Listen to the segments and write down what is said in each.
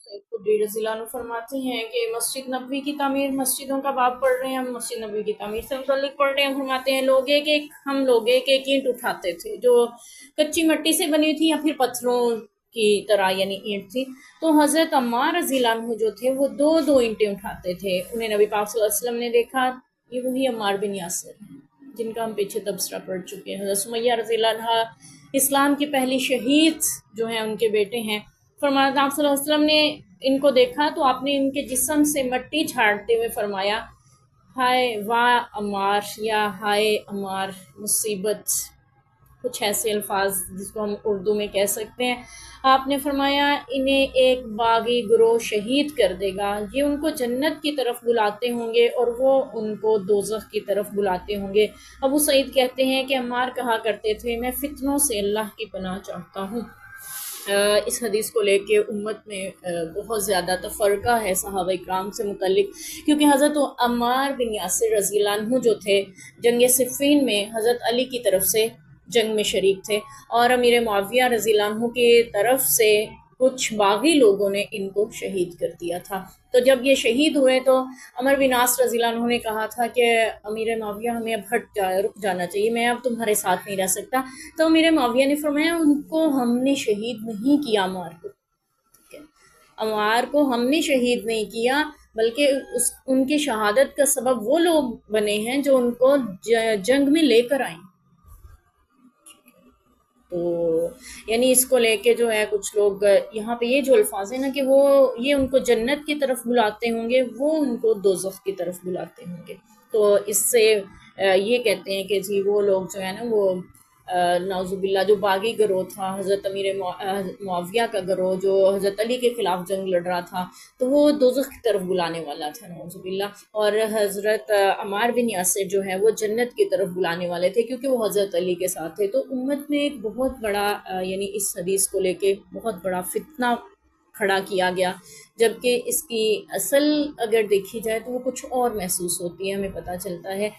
सईद खुदरी रज़ी अल्लाह अन्हु फरमाते हैं कि मस्जिद नबवी की तामीर, मस्जिदों का बाब पढ़ रहे हैं हम, मस्जिद नबवी की तामीर से मुतल्लिक पढ़ रहे हैं। फरमाते हैं लोग एक एक ईंट उठाते थे जो कच्ची मिट्टी से बनी थी या फिर पत्थरों की तरह यानी ईंट थी। तो हज़रत अम्मार रज़ी अल्लाह अन्हु जो थे वो दो दो ईंटें उठाते थे। उन्हें नबी पाक सल्लल्लाहु अलैहि वसल्लम ने देखा, ये वही अम्मार बिन यासिर हैं जिनका हम पीछे तबसरा पढ़ चुके हैं। हज़रत सुमैया रज़ी अल्लाह अन्हा इस्लाम की पहली शहीद जो हैं उनके बेटे हैं। फरमाया आप सल्लल्लाहु अलैहि वसल्लम ने इनको देखा तो आपने इनके जिस्म से मिट्टी छाड़ते हुए फरमाया, हाय वाह अम्मार, या हाय अम्मार मुसीबत, कुछ ऐसे अल्फाज जिसको हम उर्दू में कह सकते हैं। आपने फरमाया इन्हें एक बागी ग्रोह शहीद कर देगा, ये उनको जन्नत की तरफ बुलाते होंगे और वो उनको दोज़ख की तरफ बुलाते होंगे। अबू सईद कहते हैं कि अम्मार कहा करते थे, मैं फितनों से अल्लाह की पनाह चाहता हूँ। इस हदीस को लेके उम्मत में बहुत ज़्यादा तफ़र्क़ा है सहाबा इकराम से मुतल्लिक, क्योंकि हज़रत अम्मार बिन यासिर रज़ी अल्लाह अन्हु जो थे जंग सिफ़ीन में हज़रत अली की तरफ से जंग में शरीक थे और अमीर मुआविया रज़ी अल्लाह अन्हु की तरफ से कुछ बागी लोगों ने इनको शहीद कर दिया था। तो जब ये शहीद हुए तो अमर बिन आस रज़ी अल्लाह अन्हु ने कहा था कि अमीर मुआविया हमें अब रुक जाना चाहिए, मैं अब तुम्हारे साथ नहीं रह सकता। तो अमीर मुआविया ने फरमाया उनको हमने शहीद नहीं किया, अम्मार को हमने शहीद नहीं किया, बल्कि उनकी शहादत का सबब वो लोग बने हैं जो उनको जंग में लेकर आए। तो यानी इसको लेके जो है कुछ लोग यहाँ पे ये जो अल्फाज है ना कि वो ये उनको जन्नत की तरफ बुलाते होंगे, वो उनको दोज़ख की तरफ बुलाते होंगे। तो इससे ये कहते हैं कि जी वो लोग जो है ना वो नाउज़ुबिल्लाह जो बागी गिरोह था, हज़रत अमीर मुआविया का गिरोह जो हज़रत अली के ख़िलाफ़ जंग लड़ रहा था, तो वो दोज़ख की तरफ बुलाने वाला था नाउज़ुबिल्लाह। और हज़रत अम्मार बिन यासिर जो है वो जन्नत की तरफ बुलाने वाले थे क्योंकि वो हज़रत अली के साथ थे। तो उम्मत में एक बहुत बड़ा यानी इस हदीस को लेके बहुत बड़ा फितना खड़ा किया गया, जबकि इसकी असल अगर देखी जाए तो वो कुछ और महसूस होती है, हमें पता चलता है।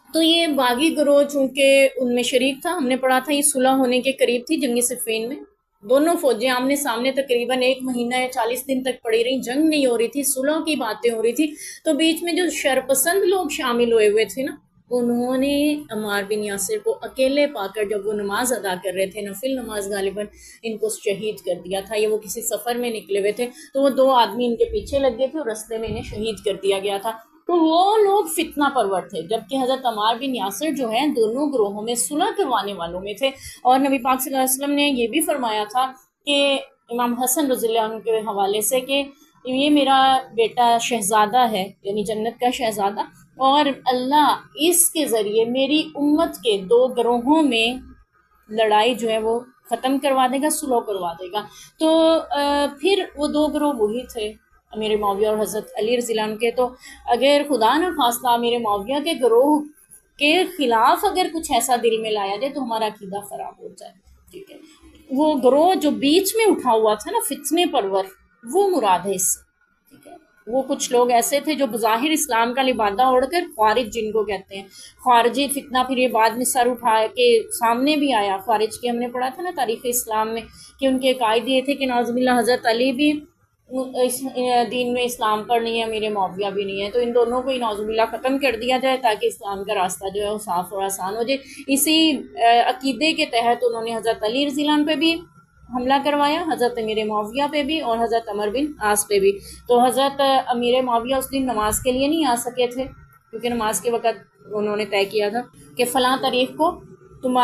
तो ये बागी गिरोह चूँकि उनमें शरीक था, हमने पढ़ा था ये सुलह होने के करीब थी जंग सिफ़ीन में। दोनों फ़ौजें आमने सामने तकरीबन 1 महीना या 40 दिन तक पड़ी रहीं, जंग नहीं हो रही थी, सुलह की बातें हो रही थी। तो बीच में जो शरपसंद लोग शामिल हुए थे ना, उन्होंने अम्मार बिन यासिर को अकेले पाकर जब वो नमाज अदा कर रहे थे, नफिल नमाज गालिबन, इनको शहीद कर दिया था। ये वो किसी सफ़र में निकले हुए थे तो वो 2 आदमी इनके पीछे लग गए थे और रास्ते में इन्हें शहीद कर दिया गया था। तो वो लोग फितना परवर थे, जबकि हज़रत अम्मार बिन यासिर जो है दोनों ग्रोहों में सुलह करवाने वालों में थे। और नबी पाक सल्लल्लाहु अलैहि वसल्लम ने ये भी फरमाया था कि इमाम हसन रज़ियल्लाहु अन्हु के हवाले से कि ये मेरा बेटा शहज़ादा है, यानी जन्नत का शहज़ादा, और अल्लाह इसके ज़रिए मेरी उम्मत के 2 ग्रोहों में लड़ाई जो है वो ख़त्म करवा देगा, सुलह करवा देगा। तो फिर वो 2 ग्रोह वही थे, अमीर मुआविया और हज़रत अली रज़ी अल्लाह अन्हु के। तो अगर खुदा न खास्ता अमीर मुआविया के ग्रोह के ख़िलाफ़ अगर कुछ ऐसा दिल में लाया जाए तो हमारा अक़ीदा ख़राब हो जाए, ठीक है। वो ग्रोह जो बीच में उठा हुआ था ना फितने परवर, वो मुराद है इससे, ठीक है। वो कुछ लोग ऐसे थे जो बज़ाहिर इस्लाम का लिबादा ओढ़कर ख़वारिज जिनको कहते हैं, ख़वारिजी फितना फिर ये बाद में सर उठा के सामने भी आया। ख़वारिज की हमने पढ़ा था ना तारीख़ इस्लाम में कि उनके कायद ये थे कि नाउज़ुबिल्लाह हज़रत अली भी इस दीन में इस्लाम पर नहीं है, अमीर मुआविया भी नहीं है, तो इन दोनों को ही नाउज़ुबिल्लाह ख़त्म कर दिया जाए ताकि इस्लाम का रास्ता जो है वो साफ़ और आसान हो जाए। इसी अक़ीदे के तहत उन्होंने हज़रत अली रज़ी अल्लाह अन्हु पे भी हमला करवाया, हज़रत अमीर मुआविया पे भी और हज़रत अमर बिन आस पे भी। तो हज़रत अमीर मुआविया उस दिन नमाज के लिए नहीं आ सके थे क्योंकि नमाज के वक़्त उन्होंने तय किया था कि फ़लाँ तारीख़ को तुम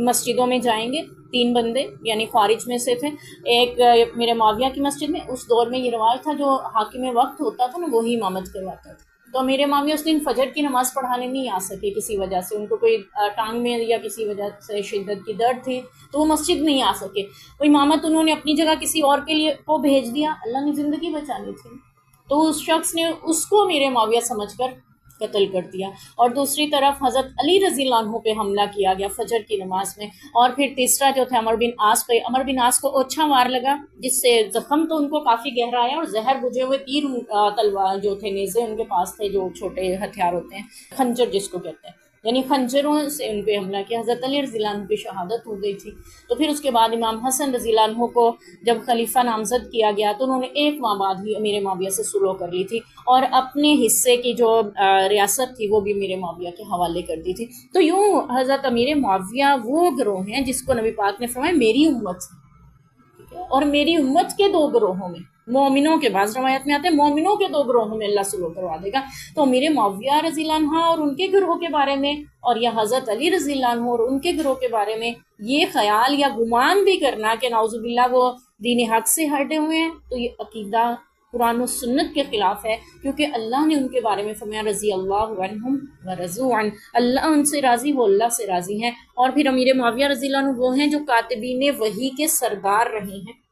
मस्जिदों में जाएंगे, 3 बंदे यानी ख़वारिज में से थे, एक मेरे मुआविया की मस्जिद में। उस दौर में ये रिवाज था जो हाकिम वक्त होता था ना वही इमामत करवाता था। तो मेरे मुआविया उस दिन फजर की नमाज़ पढ़ाने नहीं आ सके किसी वजह से, उनको कोई टांग में या किसी वजह से शिद्दत की दर्द थी तो वो मस्जिद नहीं आ सके। वो इमामत उन्होंने अपनी जगह किसी और के लिए को भेज दिया, अल्लाह ने ज़िंदगी बचानी थी तो उस शख्स ने उसको मेरे मुआविया समझकर कत्ल कर दिया। और दूसरी तरफ हज़रत अली रज़ी अल्लाह अन्हु पे हमला किया गया फजर की नमाज में। और फिर तीसरा जो थे अमर बिन आस पे, अमर बिन आस को ओछा मार लगा जिससे ज़ख्म तो उनको काफ़ी गहरा आया और जहर बुझे हुए तीर तलवार जो थे नेज़े उनके पास थे, जो छोटे हथियार होते हैं, खंजर जिसको कहते हैं, یعنی خنجروں سے ان پہ حملہ کیا. حضرت علی رضی اللہ عنہ کی شہادت ہو گئی تھی. تو پھر اس کے بعد امام حسن رضی اللہ عنہ کو جب خلیفہ نامزد کیا گیا تو انہوں نے 1 ماہ بعد ہی امیر معاویہ سے صلح کر لی تھی، اور اپنے حصے کی جو ریاست تھی وہ بھی امیر معاویہ کے حوالے کر دی تھی. تو یوں حضرت امیر معاویہ وہ گروہ ہیں جس کو نبی پاک نے فرمایا میری امت ہے، اور میری امت کے 2 گروہوں میں، مومنوں کے، بعض روایت میں آتے ہیں مومنوں کے 2 گروہوں میں اللہ صلح کروا دے گا. تو میرے معاویہ رضی اللہ عنہ اور ان کے گروہ کے بارے میں، اور یا حضرت علی رضی اللہ عنہ اور ان کے گروہ کے بارے میں یہ خیال یا گمان بھی کرنا کہ نعوذ باللہ وہ دین حق سے ہٹے ہوئے ہیں، تو یہ عقیدہ قرآن و سنت کے خلاف ہے. کیونکہ اللہ نے ان کے بارے میں فرمایا رضی اللہ عنہم ورضوا عنہ، اللہ ان سے راضی، وہ اللہ سے راضی ہیں. اور پھر امیر معاویہ رضی اللہ عنہ وہ ہیں جو کاتبین وحی کے سردار رہے ہیں،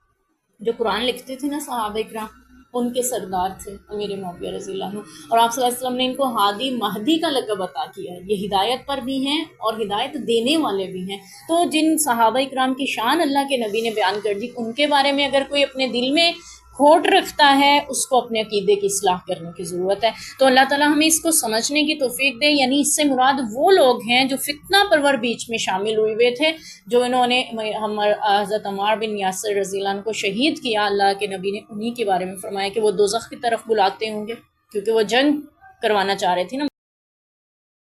جو قرآن لکھتے تھے نا صحابہ اکرام، ان کے سردار تھے امیر معاویہ رضی اللہ عنہ. اور آپ صلی اللہ علیہ وسلم نے ان کو ہادی مہدی کا لقب عطا کیا ہے. یہ ہدایت پر بھی ہیں اور ہدایت دینے والے بھی ہیں. تو جن صحابہ اکرام کی شان اللہ کے نبی نے بیان کر دی، ان کے بارے میں اگر کوئی اپنے دل میں کھوٹ رکھتا ہے اس کو اپنے عقیدے کی اصلاح کرنے کی ضرورت ہے. تو اللہ تعالیٰ ہمیں اس کو سمجھنے کی توفیق دے. یعنی اس سے مراد وہ لوگ ہیں جو فتنہ پرور بیچ میں شامل ہوئے تھے، جو انہوں نے حضرت عمار بن یاسر رضی اللہ عنہ کو شہید کیا. اللہ کے نبی نے انہی کے بارے میں فرمایا کہ وہ دوزخ کی طرف بلاتے ہوں گے، کیونکہ وہ جنگ کروانا چاہ رہے تھے نا.